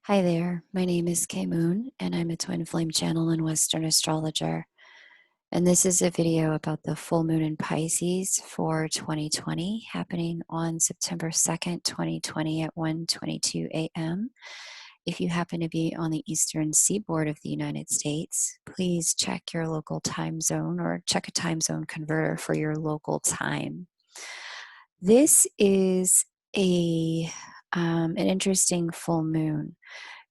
Hi there, my name is Kay Moon, and I'm a twin flame channel and Western astrologer. And this is a video about the full moon in Pisces for 2020, happening on September 2nd, 2020 at 1:22 a.m. If you happen to be on the eastern seaboard of the United States, please check your local time zone or check a time zone converter for your local time. This is an interesting full moon.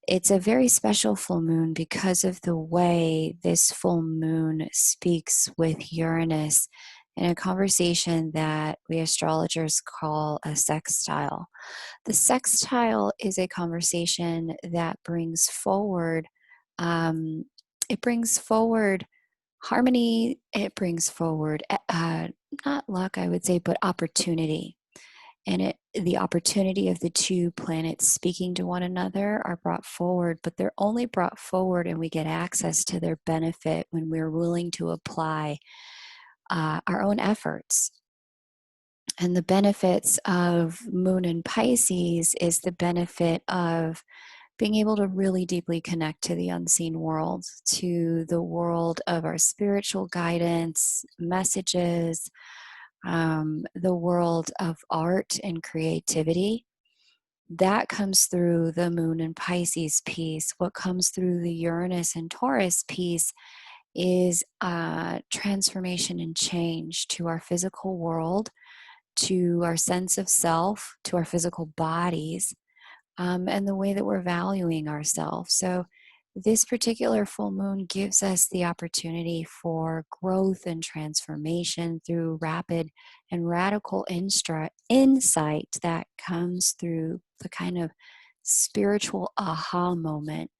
It's a very special full moon because of the way this full moon speaks with Uranus in a conversation that we astrologers call a sextile. The sextile is a conversation that brings forward it brings forward harmony. It brings forward not luck, I would say, but opportunity. And the opportunity of the two planets speaking to one another are brought forward, but they're only brought forward and we get access to their benefit when we're willing to apply our own efforts. And the benefits of Moon in Pisces is the benefit of being able to really deeply connect to the unseen world, to the world of our spiritual guidance, messages, the world of art and creativity. That comes through the Moon and Pisces piece. What comes through the Uranus and Taurus piece is transformation and change to our physical world, to our sense of self, to our physical bodies, and the way that we're valuing ourselves. So this particular full moon gives us the opportunity for growth and transformation through rapid and radical insight that comes through the kind of spiritual aha moment.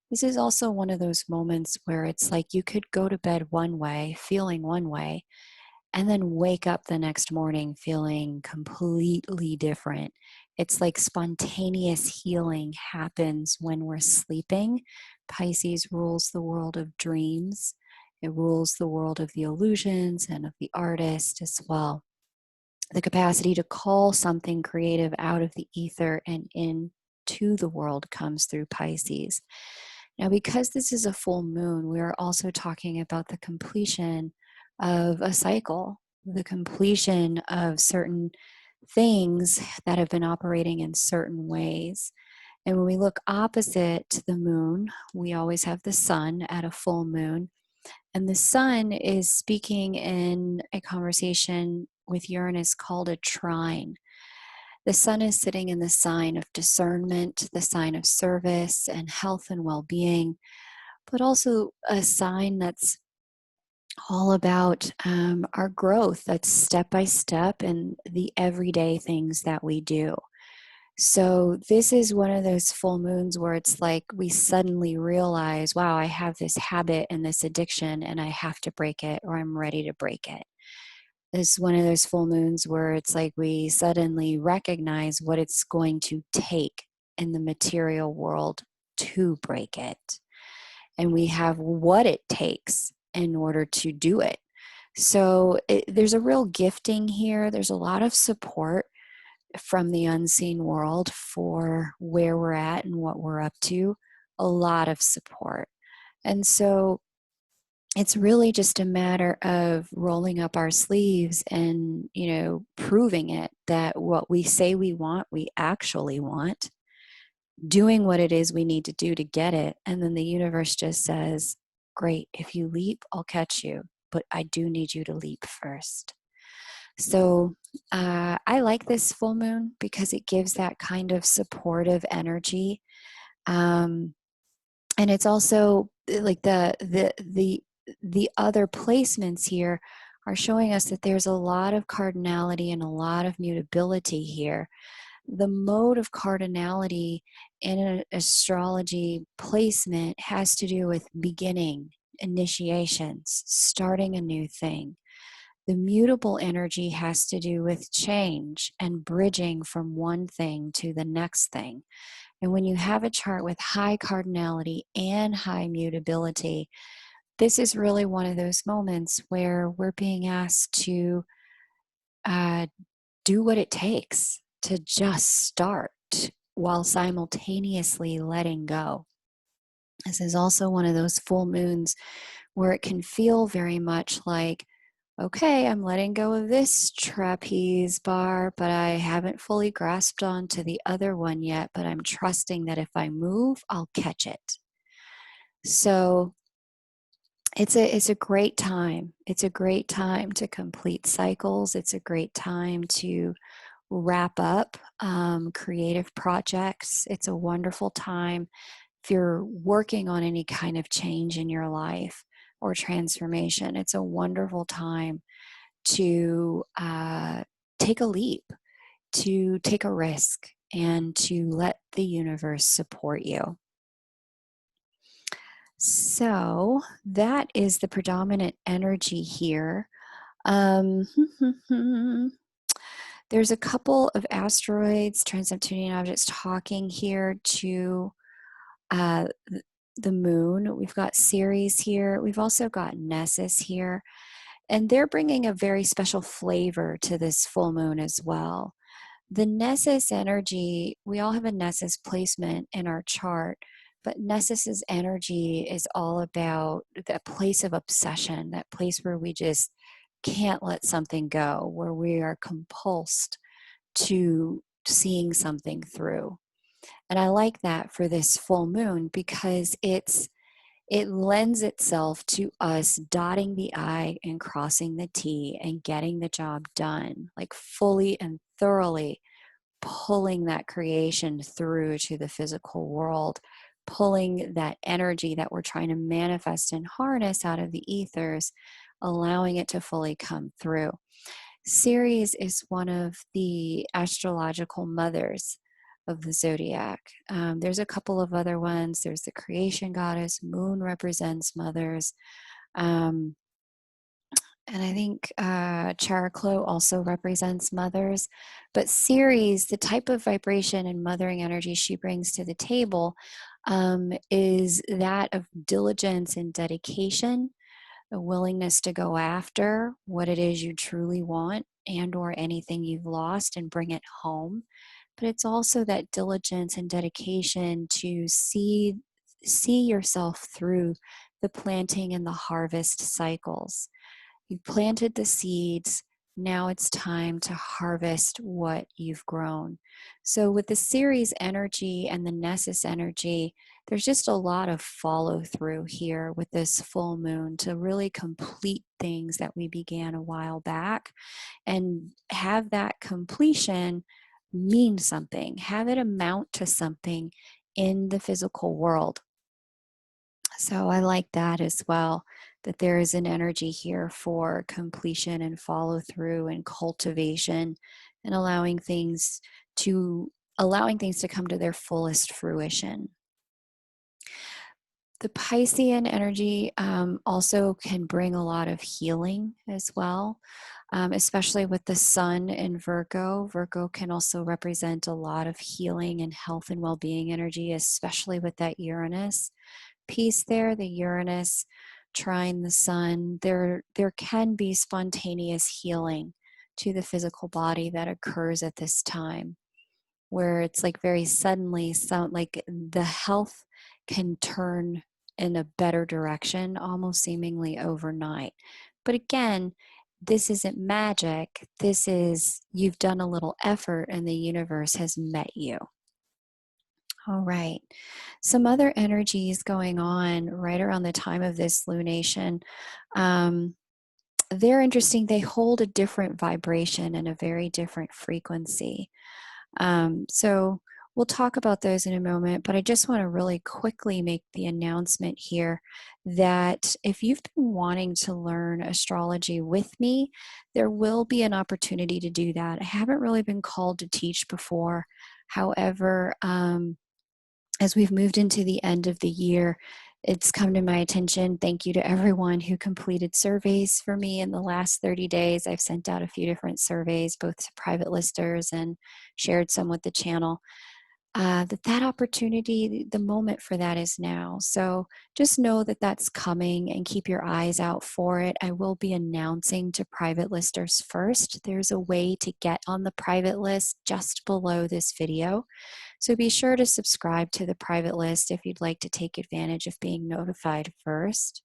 This is also one of those moments where it's like you could go to bed one way, feeling one way, and then wake up the next morning feeling completely different. It's like spontaneous healing happens when we're sleeping. Pisces rules the world of dreams. It rules the world of the illusions and of the artist as well. The capacity to call something creative out of the ether and into the world comes through Pisces. Now, because this is a full moon, we are also talking about the completion of a cycle, the completion of certain things that have been operating in certain ways. And when we look opposite to the moon, we always have the sun at a full moon. And the sun is speaking in a conversation with Uranus called a trine. The sun is sitting in the sign of discernment, the sign of service and health and well-being, but also a sign that's all about our growth. That's step by step and the everyday things that we do. So this is one of those full moons where it's like we suddenly realize, wow, I have this habit and this addiction and I have to break it, or I'm ready to break it. This is one of those full moons where it's like we suddenly recognize what it's going to take in the material world to break it. And we have what it takes in order to do it. So there's a real gifting here. There's a lot of support from the unseen world for where we're at and what we're up to. A lot of support. And so it's really just a matter of rolling up our sleeves and, proving it that what we say we want, we actually want, doing what it is we need to do to get it. And then the universe just says, great, if you leap, I'll catch you, but I do need you to leap first. So I like this full moon because it gives that kind of supportive energy. And it's also like the other placements here are showing us that there's a lot of cardinality and a lot of mutability here. The mode of cardinality in an astrology placement has to do with beginning, initiations, starting a new thing. The mutable energy has to do with change and bridging from one thing to the next thing. And when you have a chart with high cardinality and high mutability, this is really one of those moments where we're being asked to do what it takes to just start, while simultaneously letting go. This is also one of those full moons where it can feel very much like, okay, I'm letting go of this trapeze bar, but I haven't fully grasped onto the other one yet, but I'm trusting that if I move, I'll catch it. So it's a great time. It's a great time to complete cycles. It's a great time to wrap up creative projects. It's a wonderful time if you're working on any kind of change in your life or transformation. It's a wonderful time to take a leap, to take a risk, and to let the universe support you. So that is the predominant energy here. Um, there's a couple of asteroids, trans-Neptunian objects talking here to uh, the moon. We've got Ceres here. We've also got Nessus here. And they're bringing a very special flavor to this full moon as well. The Nessus energy, we all have a Nessus placement in our chart, but Nessus's energy is all about that place of obsession, that place where we just can't let something go, where we are compulsed to seeing something through. And I like that for this full moon because it lends itself to us dotting the I and crossing the T and getting the job done, like fully and thoroughly pulling that creation through to the physical world, pulling that energy that we're trying to manifest and harness out of the ethers, allowing it to fully come through. Ceres is one of the astrological mothers of the zodiac. There's a couple of other ones. There's the creation goddess. Moon represents mothers. And I think Chariklo also represents mothers. But Ceres, the type of vibration and mothering energy she brings to the table is that of diligence and dedication, a willingness to go after what it is you truly want and or anything you've lost and bring it home. But it's also that diligence and dedication to see yourself through the planting and the harvest cycles. You've planted the seeds. Now it's time to harvest what you've grown. So with the Ceres energy and the Nessus energy, there's just a lot of follow through here with this full moon to really complete things that we began a while back and have that completion mean something, have it amount to something in the physical world. So I like that as well, that there is an energy here for completion and follow through and cultivation and allowing things to come to their fullest fruition. The Piscean energy also can bring a lot of healing as well, especially with the sun in Virgo. Virgo can also represent a lot of healing and health and well-being energy, especially with that Uranus piece there, the Uranus trine the sun. There can be spontaneous healing to the physical body that occurs at this time, where it's like very suddenly, like the health can turn in a better direction, almost seemingly overnight. But again, this isn't magic. This is you've done a little effort and the universe has met you. All right. Some other energies going on right around the time of this lunation. They're interesting. They hold a different vibration and a very different frequency. So we'll talk about those in a moment, but I just want to really quickly make the announcement here that if you've been wanting to learn astrology with me, there will be an opportunity to do that. I haven't really been called to teach before. However, as we've moved into the end of the year, it's come to my attention. Thank you to everyone who completed surveys for me in the last 30 days. I've sent out a few different surveys, both to private listers and shared some with the channel. that opportunity, the moment for that is now. So just know that that's coming and keep your eyes out for it. I will be announcing to private listers first. There's a way to get on the private list just below this video. So be sure to subscribe to the private list if you'd like to take advantage of being notified first.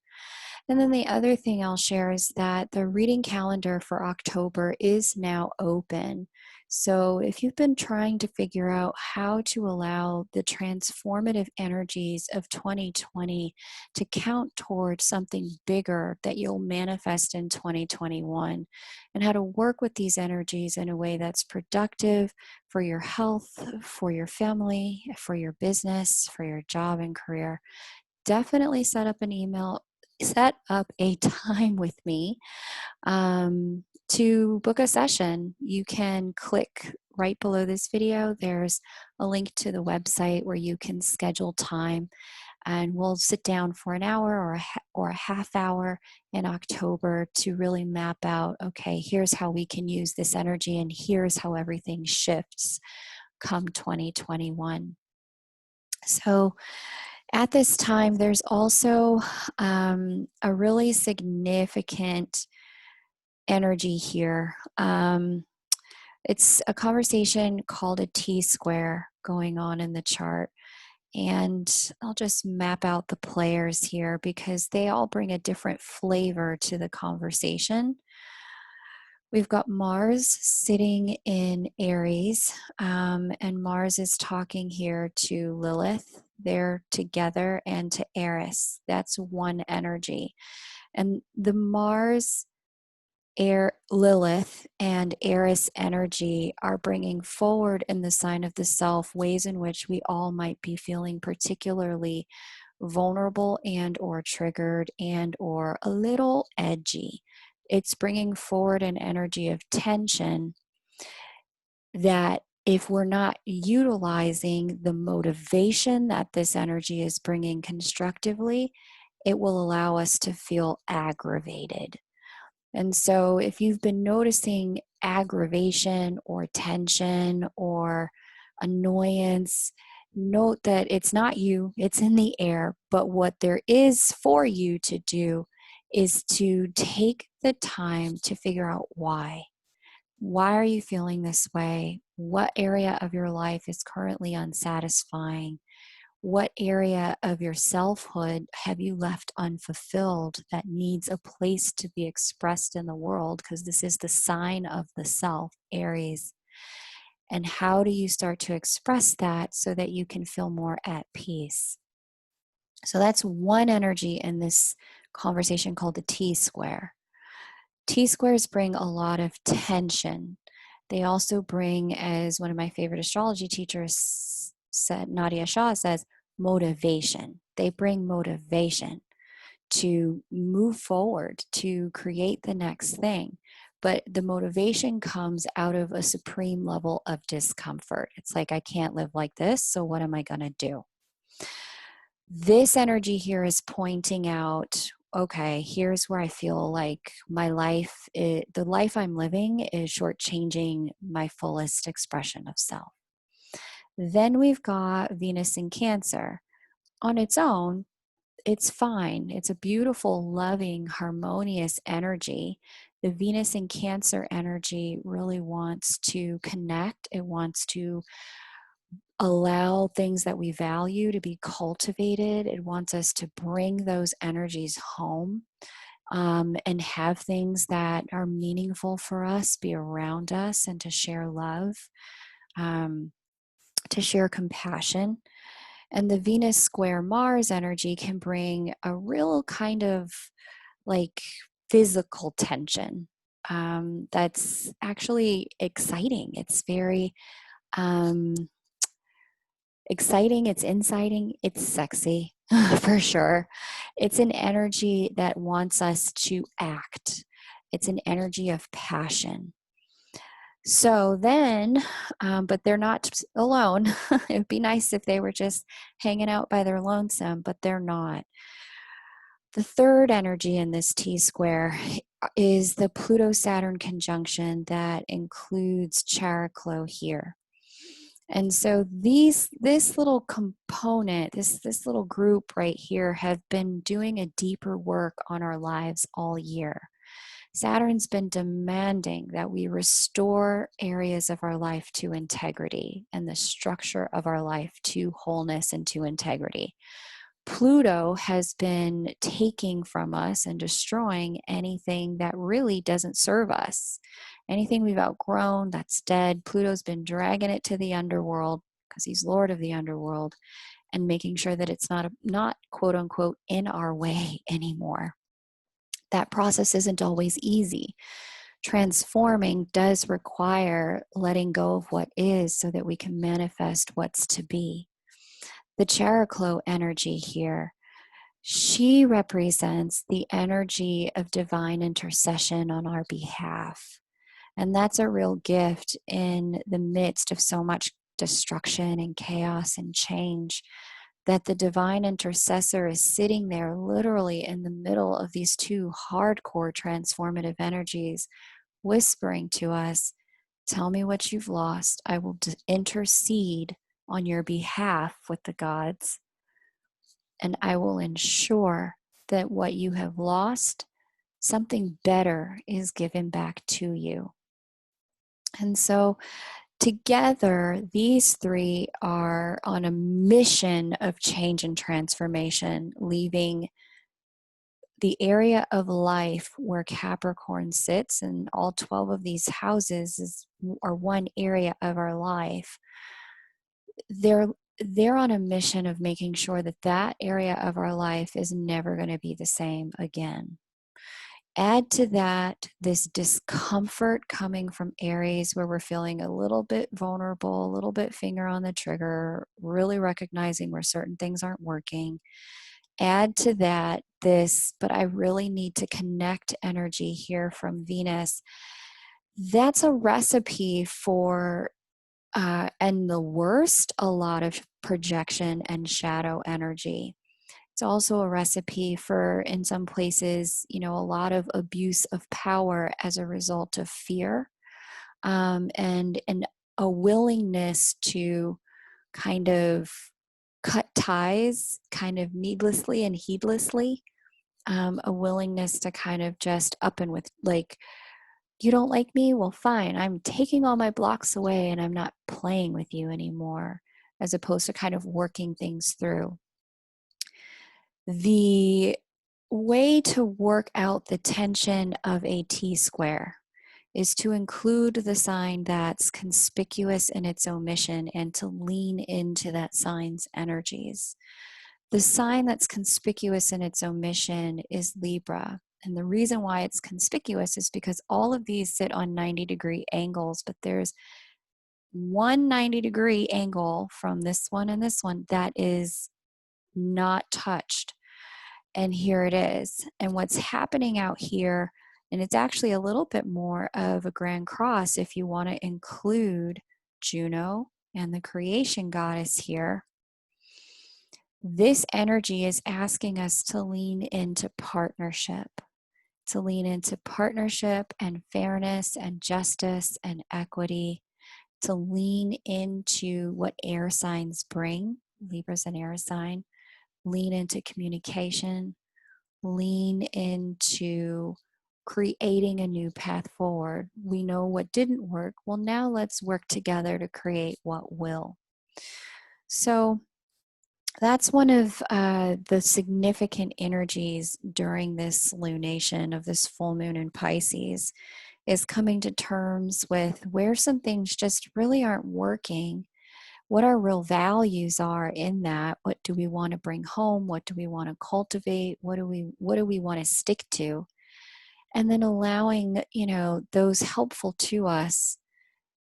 And then the other thing I'll share is that the reading calendar for October is now open. So if you've been trying to figure out how to allow the transformative energies of 2020 to count towards something bigger that you'll manifest in 2021, and how to work with these energies in a way that's productive for your health, for your family, for your business, for your job and career, definitely set up a time with me to book a session. You can click right below this video. There's a link to the website where you can schedule time, and we'll sit down for an hour or a half hour in October to really map out, okay, here's how we can use this energy, and here's how everything shifts come 2021. So at this time, there's also a really significant energy here. It's a conversation called a T-square going on in the chart. And I'll just map out the players here because they all bring a different flavor to the conversation. We've got Mars sitting in Aries, and Mars is talking here to Lilith. They're together, and to Eris. That's one energy. And the Mars, Lilith, and Eris energy are bringing forward in the sign of the self ways in which we all might be feeling particularly vulnerable and or triggered and or a little edgy. It's bringing forward an energy of tension that if we're not utilizing the motivation that this energy is bringing constructively, it will allow us to feel aggravated. And so if you've been noticing aggravation or tension or annoyance, note that it's not you, it's in the air. But what there is for you to do is to take the time to figure out why. Why are you feeling this way? What area of your life is currently unsatisfying? What area of your selfhood have you left unfulfilled that needs a place to be expressed in the world? Because this is the sign of the self, Aries. And how do you start to express that so that you can feel more at peace? So that's one energy in this conversation called the T-square. T-squares bring a lot of tension. They also bring, as one of my favorite astrology teachers said, Nadia Shah says, motivation. They bring motivation to move forward, to create the next thing. But the motivation comes out of a supreme level of discomfort. It's like, I can't live like this, so what am I going to do? This energy here is pointing out, okay, here's where I feel like my life, the life I'm living is shortchanging my fullest expression of self. Then we've got Venus in Cancer. On its own, it's fine. It's a beautiful, loving, harmonious energy. The Venus in Cancer energy really wants to connect. It wants to allow things that we value to be cultivated. It wants us to bring those energies home, and have things that are meaningful for us be around us, and to share love, to share compassion. And the Venus square Mars energy can bring a real kind of like physical tension, that's actually exciting. It's very exciting, it's inciting, it's sexy for sure. It's an energy that wants us to act. It's an energy of passion. So then, but they're not alone. It would be nice if they were just hanging out by their lonesome, but they're not. The third energy in this T-square is the Pluto-Saturn conjunction that includes Chariklo here. And so this little component, this little group right here have been doing a deeper work on our lives all year. Saturn's been demanding that we restore areas of our life to integrity and the structure of our life to wholeness and to integrity. Pluto has been taking from us and destroying anything that really doesn't serve us. Anything we've outgrown that's dead, Pluto's been dragging it to the underworld because he's lord of the underworld and making sure that it's not quote unquote in our way anymore. That process isn't always easy. Transforming does require letting go of what is so that we can manifest what's to be. The Characlo energy here, she represents the energy of divine intercession on our behalf. And that's a real gift in the midst of so much destruction and chaos and change, that the divine intercessor is sitting there literally in the middle of these two hardcore transformative energies, whispering to us, tell me what you've lost. I will intercede on your behalf with the gods, and I will ensure that what you have lost, something better is given back to you. And so together, these three are on a mission of change and transformation, leaving the area of life where Capricorn sits, and all 12 of these houses are one area of our life. They're on a mission of making sure that that area of our life is never going to be the same again. Add to that this discomfort coming from Aries, where we're feeling a little bit vulnerable, a little bit finger on the trigger, really recognizing where certain things aren't working. Add to that this, but I really need to connect energy here from Venus. That's a recipe for, and the worst, a lot of projection and shadow energy. It's also a recipe for, in some places, a lot of abuse of power as a result of fear, and a willingness to kind of cut ties kind of needlessly and heedlessly, a willingness to kind of just up and with, like, you don't like me? Well, fine. I'm taking all my blocks away and I'm not playing with you anymore, as opposed to kind of working things through. The way to work out the tension of a T-square is to include the sign that's conspicuous in its omission and to lean into that sign's energies. The sign that's conspicuous in its omission is Libra. And the reason why it's conspicuous is because all of these sit on 90-degree angles, but there's one 90-degree angle from this one and this one that is not touched. And here it is. And what's happening out here, and it's actually a little bit more of a grand cross if you want to include Juno and the creation goddess here. This energy is asking us to lean into partnership, and fairness and justice and equity, to lean into what air signs bring. Libra's an air sign. Lean into communication, lean into creating a new path forward. We know what didn't work. Well, now let's work together to create what will. So that's one of the significant energies during this lunation of this full moon in Pisces, is coming to terms with where some things just really aren't working, what our real values are in that. What do we want to bring home? What do we want to cultivate? What do we want to stick to? And then allowing, those helpful to us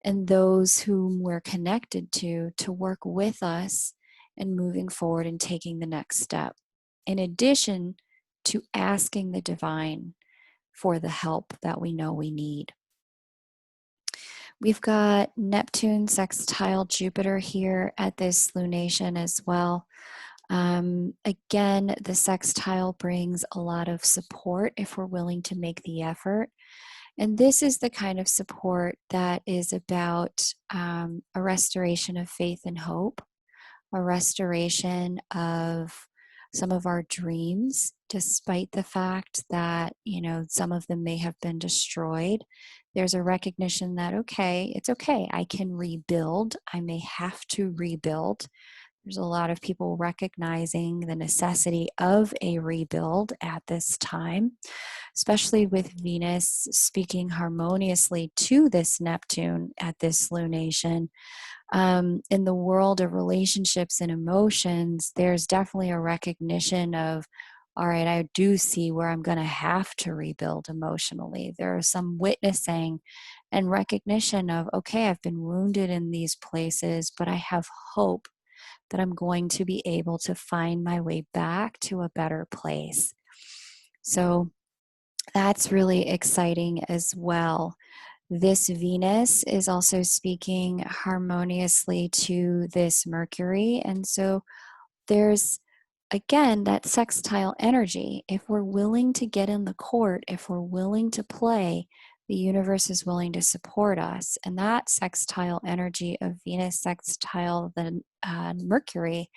and those whom we're connected to work with us and moving forward and taking the next step. In addition to asking the divine for the help that we know we need. We've got Neptune sextile Jupiter here at this lunation as well. Again, the sextile brings a lot of support if we're willing to make the effort. And this is the kind of support that is about a restoration of faith and hope, a restoration of some of our dreams, despite the fact that, some of them may have been destroyed. There's a recognition that, okay, it's okay, I can rebuild. I may have to rebuild. There's a lot of people recognizing the necessity of a rebuild at this time, especially with Venus speaking harmoniously to this Neptune at this lunation. In the world of relationships and emotions, there's definitely a recognition of, all right, I do see where I'm going to have to rebuild emotionally. There is some witnessing and recognition of, okay, I've been wounded in these places, but I have hope that I'm going to be able to find my way back to a better place. So that's really exciting as well. This Venus is also speaking harmoniously to this Mercury. And so there's, again, that sextile energy. If we're willing to get in the court, if we're willing to play, the universe is willing to support us. And that sextile energy of Venus sextile the Mercury,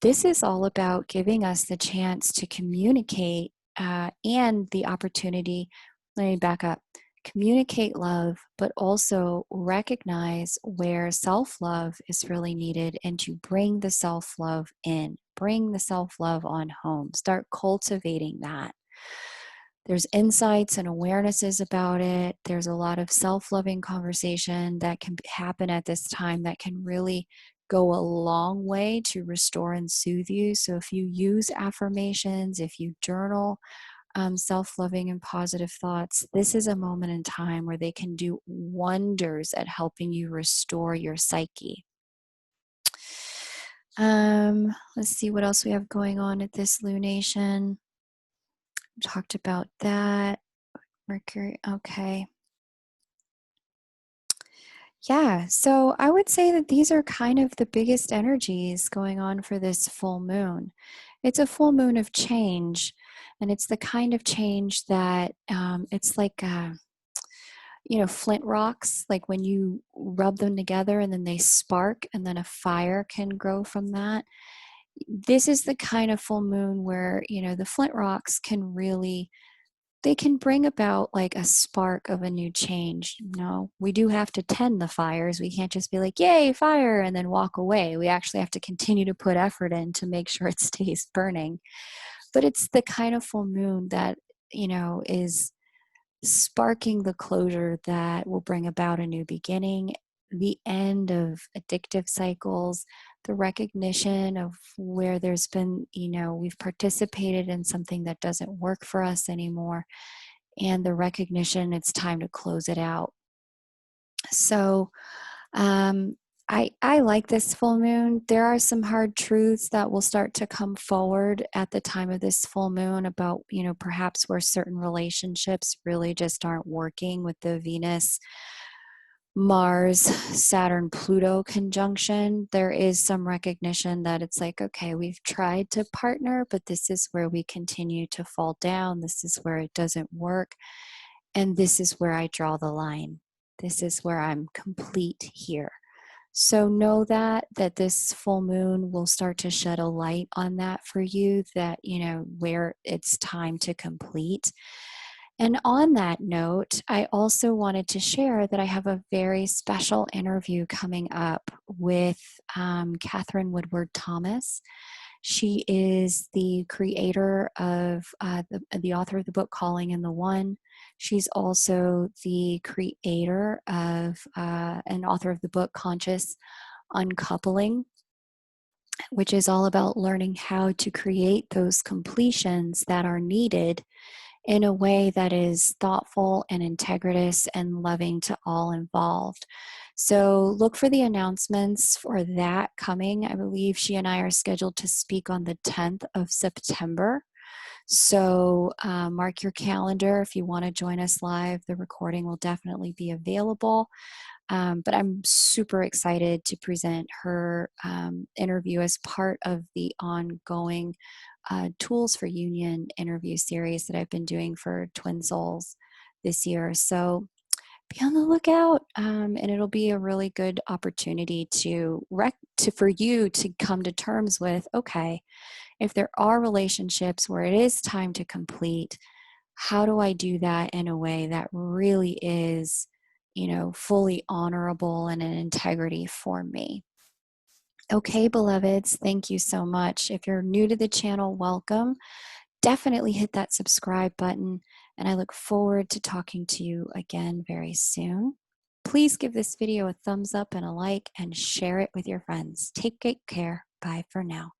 this is all about giving us the chance to communicate and the opportunity. Let me back up. Communicate love, but also recognize where self love is really needed and to bring the self love in, bring the self love on home, start cultivating that. There's insights and awarenesses about it. There's a lot of self loving conversation that can happen at this time that can really go a long way to restore and soothe you. So if you use affirmations, if you journal, self-loving and positive thoughts, this is a moment in time where they can do wonders at helping you restore your psyche. Let's see what else we have going on at this lunation. We talked about that. Mercury, okay. Yeah, so I would say that these are kind of the biggest energies going on for this full moon. It's a full moon of change, and it's the kind of change that it's like flint rocks, like when you rub them together and then they spark and then a fire can grow from that. This is the kind of full moon where, the flint rocks can really, they can bring about like a spark of a new change. We do have to tend the fires. We can't just be like, yay, fire, and then walk away. We actually have to continue to put effort in to make sure it stays burning. But it's the kind of full moon that, is sparking the closure that will bring about a new beginning, the end of addictive cycles, the recognition of where there's been, we've participated in something that doesn't work for us anymore, and the recognition it's time to close it out. So, I like this full moon. There are some hard truths that will start to come forward at the time of this full moon about, perhaps where certain relationships really just aren't working with the Venus, Mars, Saturn, Pluto conjunction. There is some recognition that it's like, okay, we've tried to partner, but this is where we continue to fall down. This is where it doesn't work. And this is where I draw the line. This is where I'm complete here. So know that this full moon will start to shed a light on that for you, that, where it's time to complete. And on that note, I also wanted to share that I have a very special interview coming up with Katherine Woodward Thomas. She is the creator of the author of the book Calling in the One. She's also the creator of and author of the book Conscious Uncoupling, which is all about learning how to create those completions that are needed in a way that is thoughtful and integritous and loving to all involved. So look for the announcements for that coming. I believe she and I are scheduled to speak on the 10th of September. So mark your calendar if you want to join us live. The recording will definitely be available. But I'm super excited to present her interview as part of the ongoing Tools for Union interview series that I've been doing for Twin Souls this year. So be on the lookout, and it'll be a really good opportunity for you to come to terms with, okay, if there are relationships where it is time to complete, how do I do that in a way that really is, fully honorable and in integrity for me? Okay, beloveds, thank you so much. If you're new to the channel, welcome. Definitely hit that subscribe button, and I look forward to talking to you again very soon. Please give this video a thumbs up and a like and share it with your friends. Take great care. Bye for now.